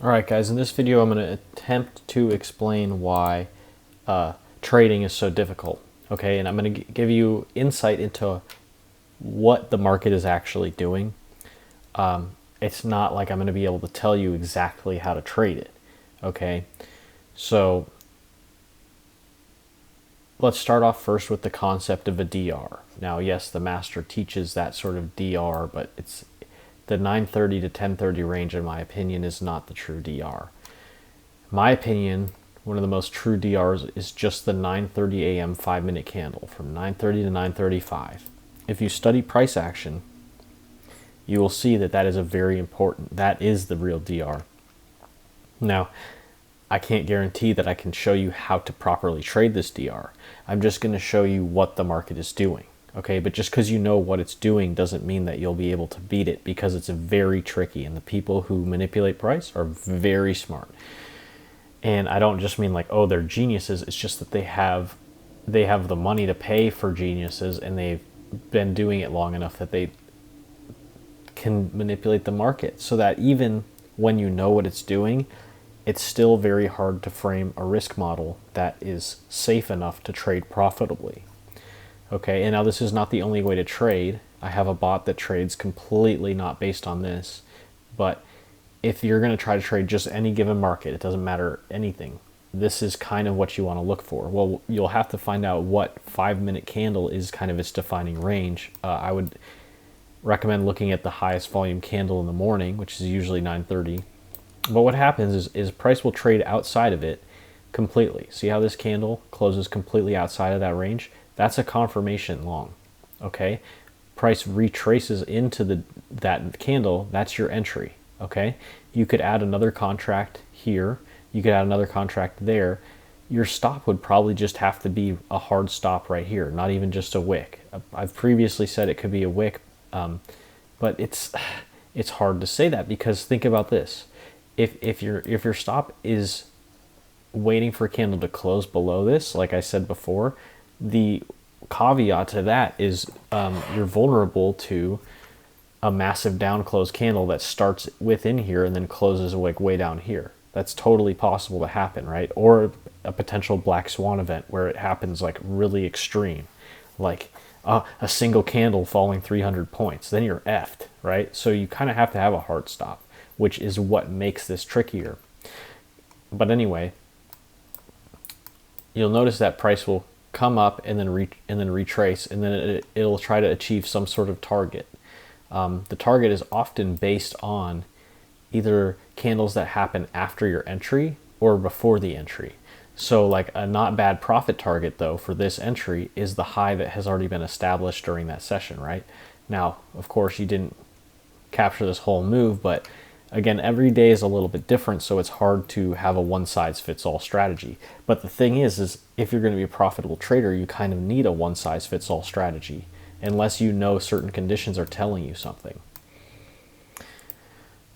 Alright guys, in this video I'm going to attempt to explain why trading is so difficult. Okay, and I'm going to give you insight into what the market is actually doing. It's not like I'm going to be able to tell you exactly how to trade it. Okay, so let's start off first with the concept of a DR. Now, yes, the master teaches that sort of DR, but it's the 9:30 to 10:30 range, in my opinion, is not the true DR. In my opinion, one of the most true DRs is just the 9:30 a.m. 5-minute candle from 9:30 to 9:35. If you study price action, you will see that that is a very important, that is the real DR. Now, I can't guarantee that I can show you how to properly trade this DR. I'm just going to show you what the market is doing. Okay, but just because you know what it's doing doesn't mean that you'll be able to beat it, because it's very tricky, and the people who manipulate price are very smart. And I don't just mean like, oh, they're geniuses. It's just that they have the money to pay for geniuses, and they've been doing it long enough that they can manipulate the market, so that even when you know what it's doing, it's still very hard to frame a risk model that is safe enough to trade profitably. Okay, and now this is not the only way to trade. I have a bot that trades completely not based on this, but if you're going to try to trade just any given market, it doesn't matter anything, this is kind of what you want to look for. Well, you'll have to find out what 5-minute candle is kind of its defining range. I would recommend looking at the highest volume candle in the morning, which is usually 9:30. But what happens is price will trade outside of it completely. See how this candle closes completely outside of that range? That's a confirmation long. Okay, price retraces into that candle. That's your entry. Okay, you could add another contract here. You could add another contract there. Your stop would probably just have to be a hard stop right here, not even just a wick. I've previously said it could be a wick, but it's hard to say that, because think about this: if your stop is waiting for a candle to close below this, like I said before, the caveat to that is you're vulnerable to a massive down close candle that starts within here and then closes like way down here. That's totally possible to happen, right? Or a potential black swan event where it happens like really extreme, like a single candle falling 300 points. Then you're effed, right? So you kind of have to have a hard stop, which is what makes this trickier. But anyway, you'll notice that price will come up and then retrace, and then it'll try to achieve some sort of target. The target is often based on either candles that happen after your entry or before the entry. So like a not bad profit target though for this entry is the high that has already been established during that session, right? Now, of course, you didn't capture this whole move, but again, every day is a little bit different, so it's hard to have a one-size-fits-all strategy. But the thing is if you're going to be a profitable trader, you kind of need a one-size-fits-all strategy, unless you know certain conditions are telling you something.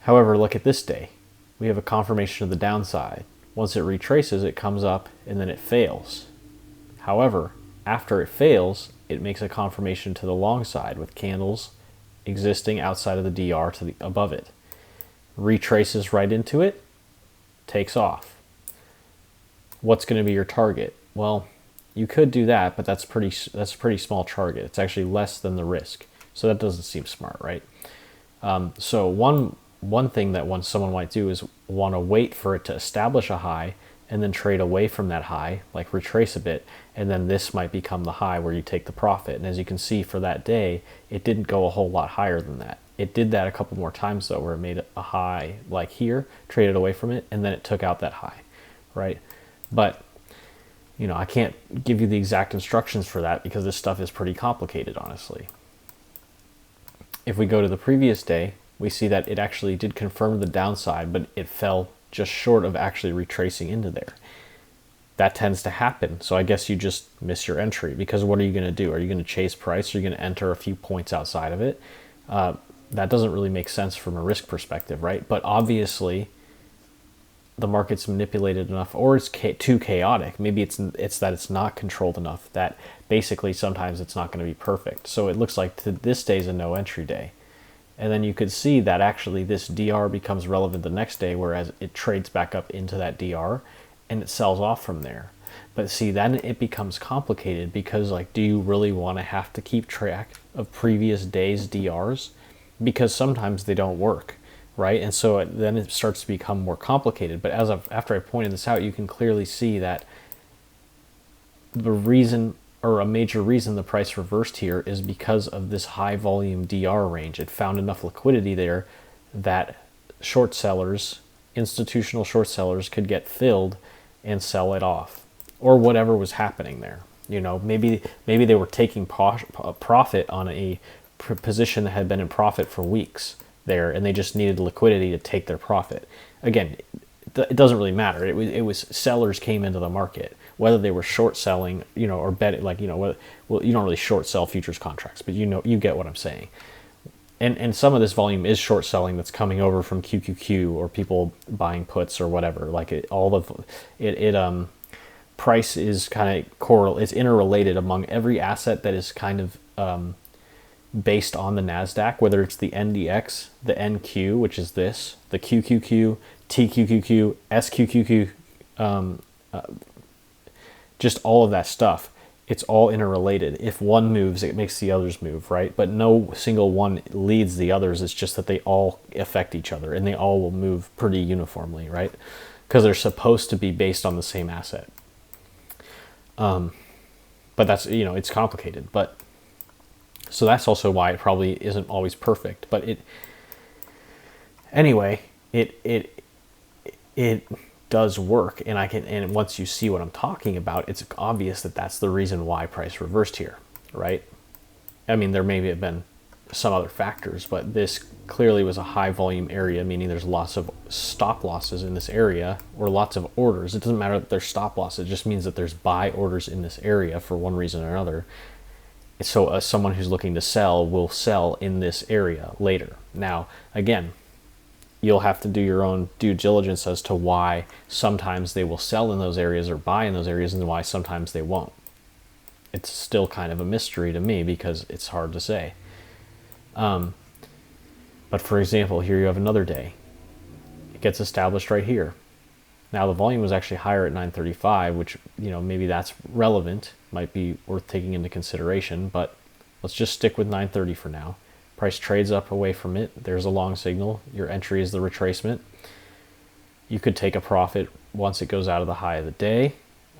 However, look at this day. We have a confirmation of the downside. Once it retraces, it comes up and then it fails. However, after it fails, it makes a confirmation to the long side with candles existing outside of the DR to above it. Retraces right into it, takes off. What's going to be your target? Well, you could do that, but that's a pretty small target. It's actually less than the risk, so that doesn't seem smart, right? So one thing that someone might do is want to wait for it to establish a high and then trade away from that high, like retrace a bit, and then this might become the high where you take the profit. And as you can see for that day, it didn't go a whole lot higher than that. It did that a couple more times though, where it made a high like here, traded away from it, and then it took out that high, right? But you know, I can't give you the exact instructions for that because this stuff is pretty complicated, honestly. If we go to the previous day, we see that it actually did confirm the downside, but it fell just short of actually retracing into there. That tends to happen, so I guess you just miss your entry, because what are you going to do? Are you going to chase price? Or are you going to enter a few points outside of it? That doesn't really make sense from a risk perspective, right? But obviously, the market's manipulated enough, or it's too chaotic. Maybe it's that it's not controlled enough, that basically sometimes it's not going to be perfect. So it looks like this day is a no entry day. And then you could see that actually this DR becomes relevant the next day, whereas it trades back up into that DR and it sells off from there. But see, then it becomes complicated because, like, do you really want to have to keep track of previous days' DRs? Because sometimes they don't work, right? And so then it starts to become more complicated. But after I pointed this out, you can clearly see that the reason, or a major reason, the price reversed here is because of this high volume DR range. It found enough liquidity there that short sellers, institutional short sellers, could get filled and sell it off, or whatever was happening there. You know, maybe they were taking profit on a position that had been in profit for weeks there, and they just needed liquidity to take their profit. Again, it doesn't really matter. It was sellers came into the market, whether they were short selling, you know, or bet, like, you know, well, you don't really short sell futures contracts, but you know, you get what I'm saying. And some of this volume is short selling that's coming over from QQQ or people buying puts or whatever. Like price is kind of it's interrelated among every asset that is kind of based on the NASDAQ, whether it's the NDX, the NQ, which is this, the QQQ, TQQQ, SQQQ, just all of that stuff. It's all interrelated. If one moves, it makes the others move, right? But no single one leads the others. It's just that they all affect each other, and they all will move pretty uniformly, right? Because they're supposed to be based on the same asset. But that's, you know, it's complicated. But so that's also why it probably isn't always perfect. But it does work, and once you see what I'm talking about, it's obvious that that's the reason why price reversed here, right? I mean, there may have been some other factors, but this clearly was a high volume area, meaning there's lots of stop losses in this area, or lots of orders. It doesn't matter that there's stop losses, it just means that there's buy orders in this area for one reason or another. So someone who's looking to sell will sell in this area later. Now, again, you'll have to do your own due diligence as to why sometimes they will sell in those areas or buy in those areas, and why sometimes they won't. It's still kind of a mystery to me because it's hard to say. But for example, here you have another day. It gets established right here. Now the volume was actually higher at 935, which, you know, maybe that's relevant, might be worth taking into consideration, but let's just stick with 930 for now. Price trades up away from it. There's a long signal. Your entry is the retracement. You could take a profit once it goes out of the high of the day.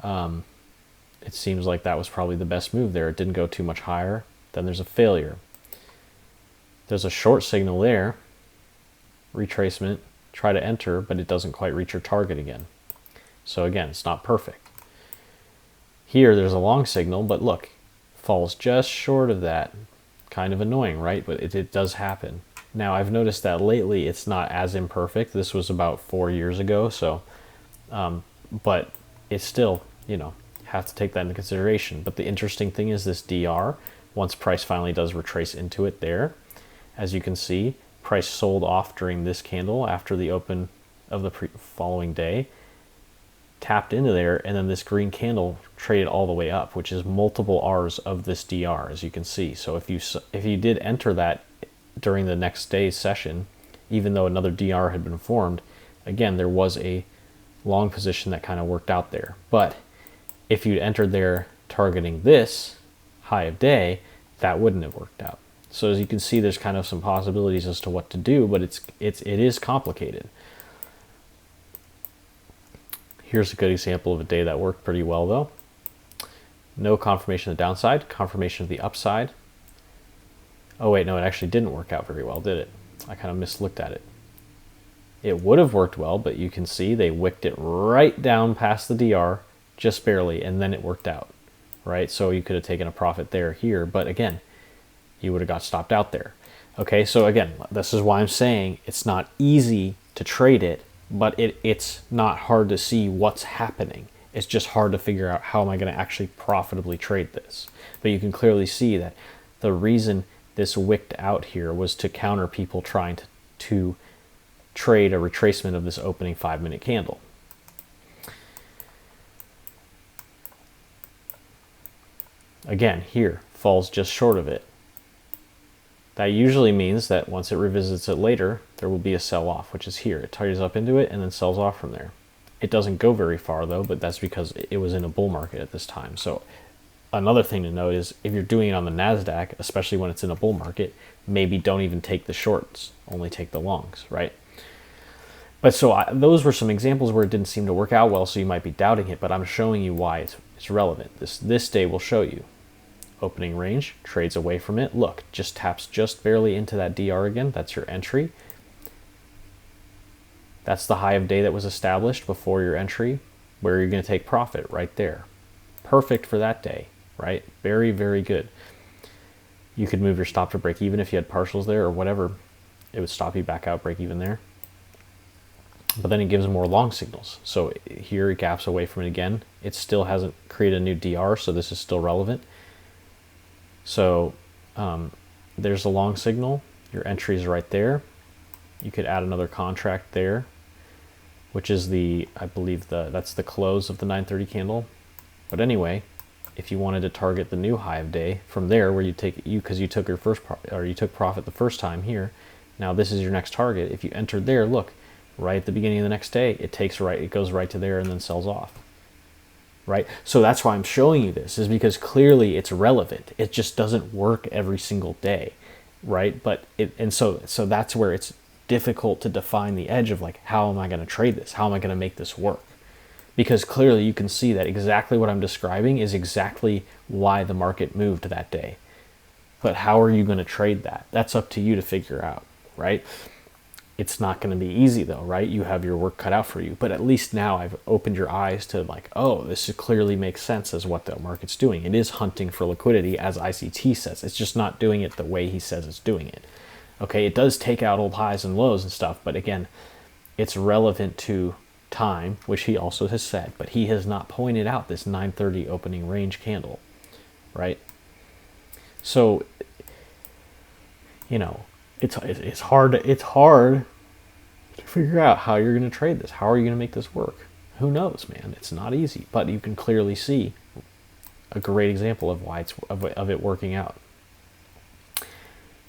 It seems like that was probably the best move there. It didn't go too much higher. Then there's a failure. There's a short signal there. Retracement. Try to enter, but it doesn't quite reach your target again. So again, it's not perfect. Here there's a long signal, but look, falls just short of that. Kind of annoying, right? But it does happen. Now, I've noticed that lately it's not as imperfect. This was about 4 years ago, so, but it's still, you know, have to take that into consideration. But the interesting thing is this DR, once price finally does retrace into it there, as you can see, price sold off during this candle after the open of the following day, tapped into there, and then this green candle traded all the way up, which is multiple R's of this DR, as you can see. So if you did enter that during the next day's session, even though another DR had been formed, again, there was a long position that kind of worked out there. But if you'd entered there targeting this high of day, that wouldn't have worked out. So as you can see, there's kind of some possibilities as to what to do, but it is complicated. Here's a good example of a day that worked pretty well, though. No confirmation of the downside, confirmation of the upside. Oh wait, no, it actually didn't work out very well, did it? I kind of mislooked at it. It would have worked well, but you can see they wicked it right down past the DR, just barely, and then it worked out, right? So you could have taken a profit there, here, but again, you would have got stopped out there. Okay, so again, this is why I'm saying it's not easy to trade it, but it's not hard to see what's happening. It's just hard to figure out how am I going to actually profitably trade this. But you can clearly see that the reason this wicked out here was to counter people trying to trade a retracement of this opening 5-minute candle. Again, here, falls just short of it. That usually means that once it revisits it later, there will be a sell-off, which is here. It trades up into it and then sells off from there. It doesn't go very far though, but that's because it was in a bull market at this time. So another thing to note is if you're doing it on the NASDAQ, especially when it's in a bull market, maybe don't even take the shorts, only take the longs, right? But so those were some examples where it didn't seem to work out well, so you might be doubting it, but I'm showing you why it's relevant. This day will show you. Opening range, trades away from it. Look, just taps just barely into that DR again. That's your entry. That's the high of day that was established before your entry, where you're going to take profit right there. Perfect for that day, right? Very, very good. You could move your stop to break even if you had partials there or whatever. It would stop you back out, break even there. But then it gives more long signals. So here it gaps away from it again. It still hasn't created a new DR, so this is still relevant. So there's a long signal. Your entry is right there. You could add another contract there, which is I believe that's the close of the 930 candle. But anyway, if you wanted to target the new high of day from there, where because you took your you took profit the first time here. Now this is your next target. If you entered there, look, right at the beginning of the next day, it goes right to there and then sells off. Right? So that's why I'm showing you this, is because clearly it's relevant. It just doesn't work every single day, right? But so that's where it's difficult to define the edge of like, how am I going to trade this? How am I going to make this work? Because clearly you can see that exactly what I'm describing is exactly why the market moved that day. But how are you going to trade that? That's up to you to figure out, right? It's not going to be easy though, right? You have your work cut out for you, but at least now I've opened your eyes to like, oh, this clearly makes sense as what the market's doing. It is hunting for liquidity, as ICT says. It's just not doing it the way he says it's doing it. Okay, it does take out old highs and lows and stuff, but again, it's relevant to time, which he also has said, but he has not pointed out this 930 opening range candle, right? So, you know, it's hard to figure out how you're going to trade this. How are you going to make this work? Who knows, man? It's not easy, but you can clearly see a great example of why of it working out.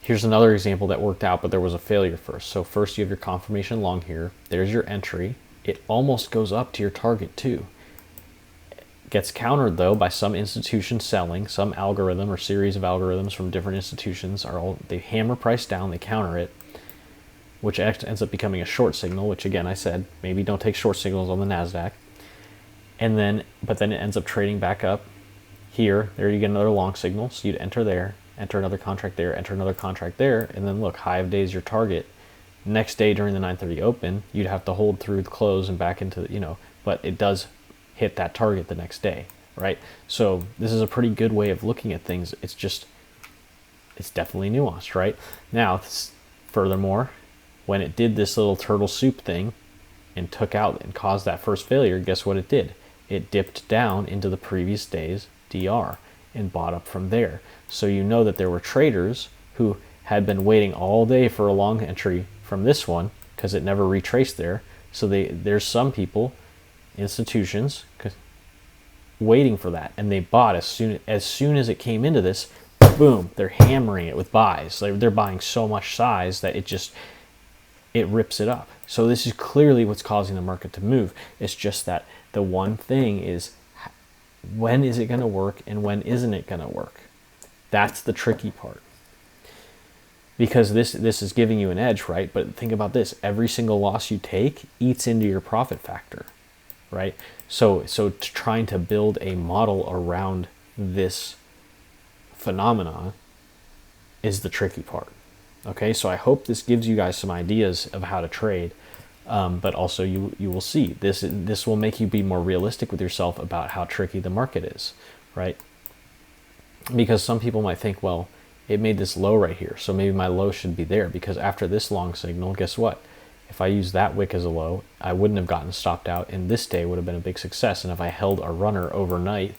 Here's another example that worked out, but there was a failure first. So first you have your confirmation long here. There's your entry. It almost goes up to your target too. Gets countered though by some institution selling, some algorithm or series of algorithms from different institutions they hammer price down, they counter it, which ends up becoming a short signal, which again I said, maybe don't take short signals on the NASDAQ. But then it ends up trading back up here. There you get another long signal, so you'd enter there, enter another contract there, enter another contract there, and then look, high of day is your target. Next day during the 930 open, you'd have to hold through the close and back into but it does hit that target the next day, right? So this is a pretty good way of looking at things. It's definitely nuanced, right? Now, furthermore, when it did this little turtle soup thing and took out and caused that first failure, guess what it did? It dipped down into the previous day's DR and bought up from there. So you know that there were traders who had been waiting all day for a long entry from this one because it never retraced there. So there's some people, institutions, waiting for that, and they bought as soon as it came into this. Boom! They're hammering it with buys. They're buying so much size that it rips it up. So this is clearly what's causing the market to move. It's just that the one thing is, when is it going to work and when isn't it going to work? That's the tricky part. Because this is giving you an edge, right? But think about this. Every single loss you take eats into your profit factor, right? So trying to build a model around this phenomena is the tricky part. Okay, so I hope this gives you guys some ideas of how to trade, but also you will see this will make you be more realistic with yourself about how tricky the market is, right? Because some people might think, well, it made this low right here, so maybe my low should be there, because after this long signal, guess what? If I use that wick as a low, I wouldn't have gotten stopped out, and this day would have been a big success. And if I held a runner overnight,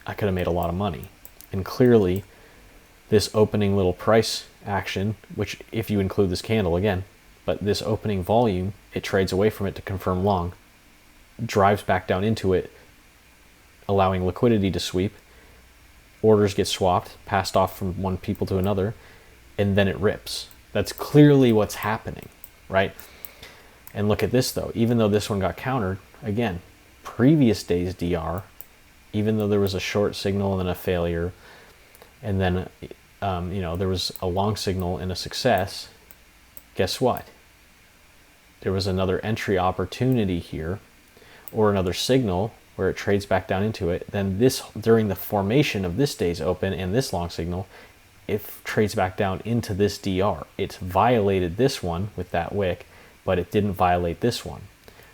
I could have made a lot of money. And clearly, this opening little price action, which if you include this candle again, but this opening volume, it trades away from it to confirm long, drives back down into it, allowing liquidity to sweep. Orders get swapped, passed off from one people to another. and then it rips. That's clearly what's happening, right? And look at this though, even though this one got countered, again, previous day's DR, even though there was a short signal and then a failure, and then there was a long signal and a success, guess what? There was another entry opportunity here, or another signal where it trades back down into it. Then this, during the formation of this day's open and this long signal, it trades back down into this DR. It's violated this one with that wick, but it didn't violate this one.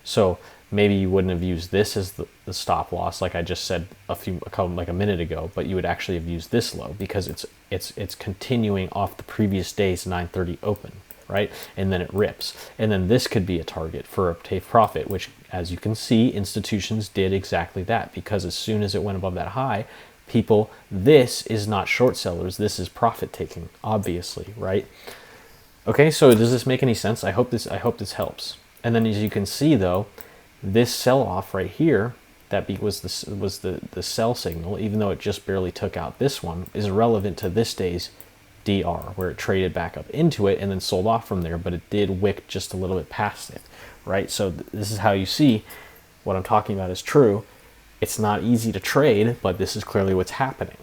So maybe you wouldn't have used this as the stop loss, like I just said like a minute ago, but you would actually have used this low because it's continuing off the previous day's 930 open, right? And then it rips. And then this could be a target for a take profit, which, as you can see, institutions did exactly that, because as soon as it went above that high, this is not short sellers, this is profit taking, obviously, right? Okay, so does this make any sense? I hope this helps. And then as you can see though, this sell-off right here, was the sell signal, even though it just barely took out this one, is relevant to this day's DR, where it traded back up into it and then sold off from there, but it did wick just a little bit past it, right? So this is how you see what I'm talking about is true. It's not easy to trade, but this is clearly what's happening.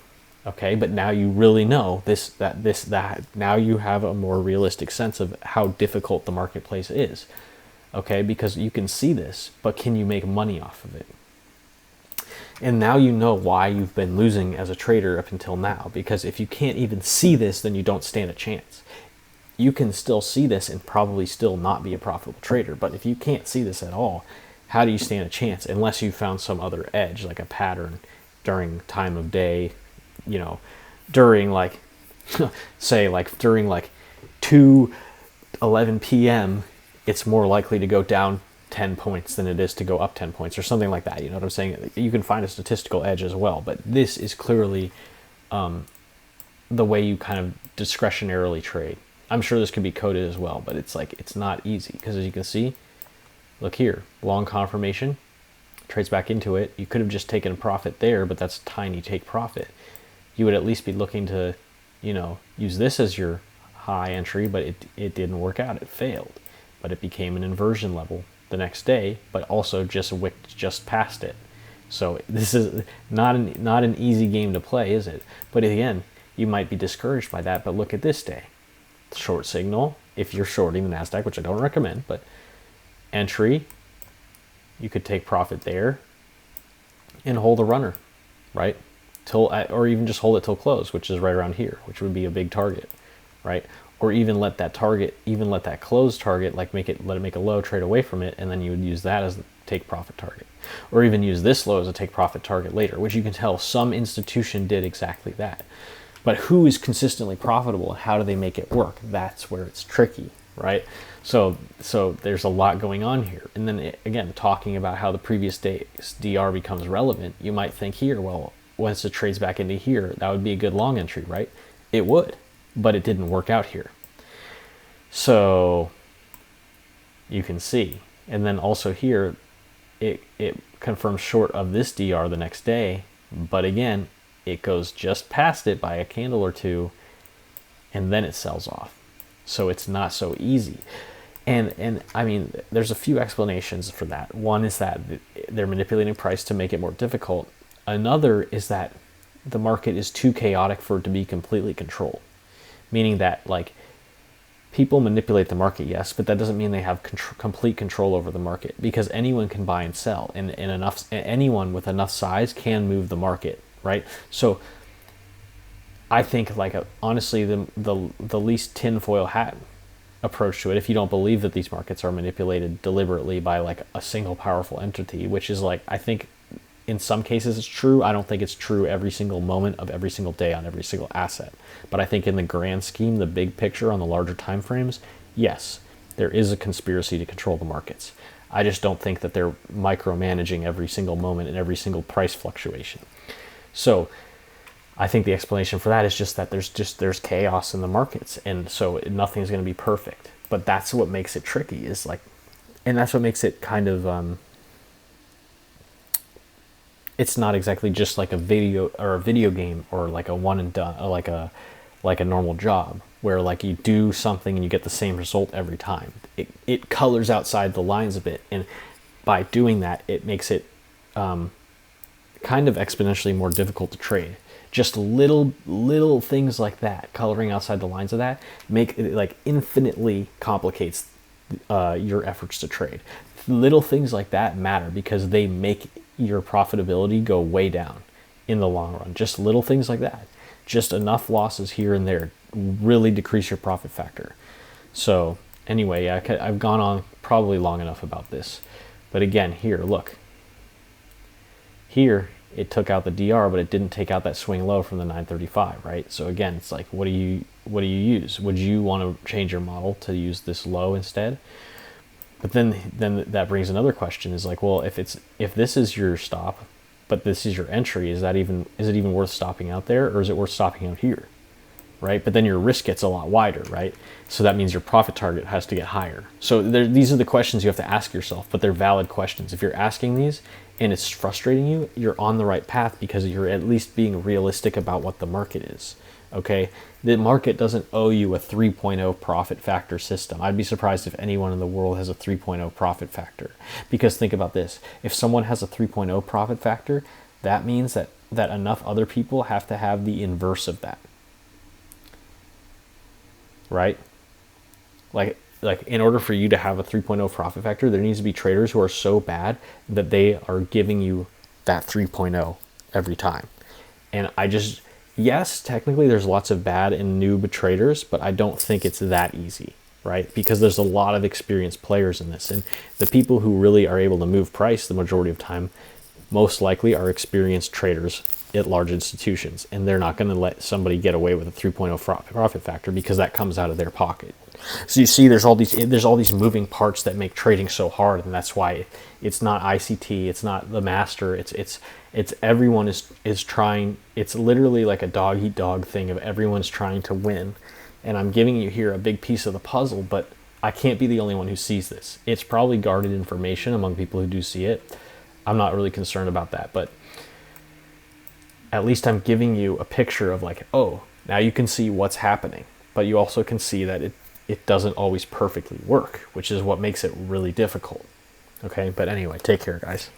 Okay, but now you really know that now you have a more realistic sense of how difficult the marketplace is. Okay, because you can see this, but can you make money off of it? And now you know why you've been losing as a trader up until now, because if you can't even see this, then you don't stand a chance. You can still see this and probably still not be a profitable trader, but if you can't see this at all, how do you stand a chance unless you found some other edge, like a pattern during time of day, during like, say like during like 2:11 p.m., it's more likely to go down 10 points than it is to go up 10 points or something like that. You know what I'm saying? You can find a statistical edge as well, but this is clearly the way you kind of discretionarily trade. I'm sure this could be coded as well, but it's not easy because, as you can see, look here, long confirmation, trades back into it. You could have just taken a profit there, but that's tiny take profit. You would at least be looking to, use this as your high entry, but it didn't work out. It failed, but it became an inversion level the next day, but also just wicked just past it. So this is not an easy game to play, is it? But again, you might be discouraged by that, but look at this day. Short signal, if you're shorting the NASDAQ, which I don't recommend, but entry, you could take profit there and hold a runner, right? Or even just hold it till close, which is right around here, which would be a big target, right? Or even let that close target, like let it make a low, trade away from it, and then you would use that as the take profit target. Or even use this low as a take profit target later, which you can tell some institution did exactly that. But who is consistently profitable and how do they make it work? That's where it's tricky, right? So there's a lot going on here. And then again, talking about how the previous day's DR becomes relevant, you might think here, well, once it trades back into here, that would be a good long entry, right? It would, but it didn't work out here. So you can see. And then also here, it confirms short of this DR the next day, but again, it goes just past it by a candle or two, and then it sells off. So it's not so easy. And I mean, there's a few explanations for that. One is that they're manipulating price to make it more difficult. Another is that the market is too chaotic for it to be completely controlled. Meaning that, like, people manipulate the market, yes, but that doesn't mean they have complete control over the market, because anyone can buy and sell, and anyone with enough size can move the market, right? So I think, like, honestly, the least tinfoil hat approach to it, if you don't believe that these markets are manipulated deliberately by like a single powerful entity, which is, like, I think in some cases it's true. I don't think it's true every single moment of every single day on every single asset. But I think in the grand scheme, the big picture on the larger time frames, yes, there is a conspiracy to control the markets. I just don't think that they're micromanaging every single moment and every single price fluctuation. So I think the explanation for that is just that there's chaos in the markets, and so nothing's going to be perfect. But that's what makes it tricky, is like, and that's what makes it kind of it's not exactly just like a video game or like a one and done, or like a normal job. where like you do something and you get the same result every time. It colors outside the lines a bit, and by doing that, it makes it kind of exponentially more difficult to trade. Just little things like that, coloring outside the lines of that, make it like infinitely complicates your efforts to trade. Little things like that matter because they make your profitability go way down in the long run. Just little things like that, just enough losses here and there really decrease your profit factor. So anyway, I've gone on probably long enough about this, but again, here, look. Here, it took out the DR, but it didn't take out that swing low from the 935, right? So again, it's like, what do you use? Would you want to change your model to use this low instead? But then that brings another question: is like, well, if this is your stop, but this is your entry, is it even worth stopping out there, or is it worth stopping out here, right? But then your risk gets a lot wider, right? So that means your profit target has to get higher. So these are the questions you have to ask yourself, but they're valid questions. If you're asking these and it's frustrating you, you're on the right path because you're at least being realistic about what the market is, okay? The market doesn't owe you a 3.0 profit factor system. I'd be surprised if anyone in the world has a 3.0 profit factor. Because think about this. If someone has a 3.0 profit factor, that means that enough other people have to have the inverse of that. Right? Like in order for you to have a 3.0 profit factor, there needs to be traders who are so bad that they are giving you that 3.0 every time. And yes, technically there's lots of bad and noob traders, but I don't think it's that easy, right? Because there's a lot of experienced players in this, and the people who really are able to move price the majority of time most likely are experienced traders at large institutions, and they're not going to let somebody get away with a 3.0 profit factor because that comes out of their pocket. So you see, there's all these moving parts that make trading so hard, and that's why it's not ICT, it's not the master, it's everyone is trying. It's literally like a dog eat dog thing of everyone's trying to win, and I'm giving you here a big piece of the puzzle, but I can't be the only one who sees this. It's probably guarded information among people who do see it. I'm not really concerned about that, but at least I'm giving you a picture of like, oh, now you can see what's happening, but you also can see that it doesn't always perfectly work, which is what makes it really difficult. Okay, but anyway, take care, guys.